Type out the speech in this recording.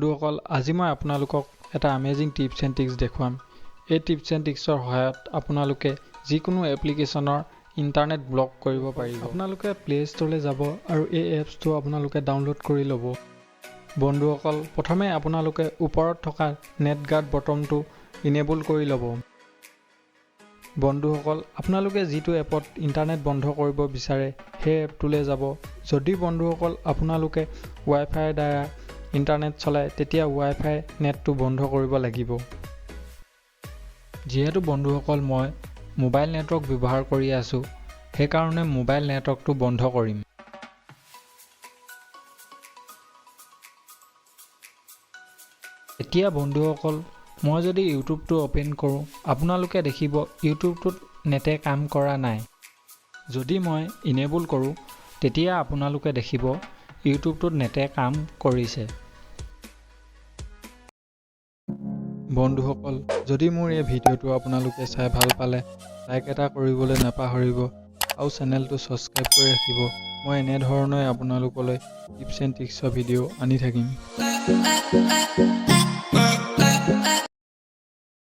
বন্ধুসকল আজি মই আপোনালোকক এটা অ্যামেজিং টিপস এন্ড ট্ৰিক্স দেখুৱাম। এই টিপস এন্ড ট্ৰিক্সৰ সহায়ত আপোনালোকে যিকোনো এপ্লিকেশনৰ ইন্টাৰনেট ব্লক কৰিব পাৰিব। আপোনালোকে প্লে ষ্টৰলৈ যাব আৰু এই এপছটো আপোনালোকে ডাউনলোড কৰি ল'ব। বন্ধুসকল প্ৰথমে আপোনালোকে ওপৰত থকা নেট গাৰ্ড বটনটো ইনেবল কৰি ল'ব। বন্ধুসকল আপোনালোকে যিটো এপত ইন্টাৰনেট বন্ধ কৰিব বিচাৰে সেই এপটোলৈ যাব। যদি বন্ধুসকল আপোনালোকে ৱাইফাইৰ দ্বাৰা ইন্টাৰনেট চলাই তেতিয়া ৱাইফাই নেটটো বন্ধ কৰিব লাগিব। যেহেতু বন্ধুসকল মই মোবাইল নেটৱৰ্ক ব্যৱহাৰ কৰি আছো সেই কাৰণে মোবাইল নেটৱৰ্কটো বন্ধ কৰিম। এতিয়া বন্ধুসকল মই যদি ইউটিউবটো ওপেন কৰোঁ আপোনালোকে দেখিব ইউটিউবটোত নেটে কাম কৰা নাই। যদি মই ইনেবল কৰোঁ তেতিয়া আপোনালোকে দেখিব ইউটিউবটোত নেটে কাম কৰিছে। বন্ধুসকল যদি মোৰ এই ভিডিঅ'টো আপোনালোকে চাই ভাল পালে লাইক এটা কৰিবলৈ নাপাহৰিব আৰু চেনেলটো সাবস্ক্ৰাইব কৰি ৰাখিব। মই এনে ধৰণে আপোনালোকলৈ টিপছ এণ্ড ট্ৰিক্সৰ ভিডিঅ' আনি থাকিম।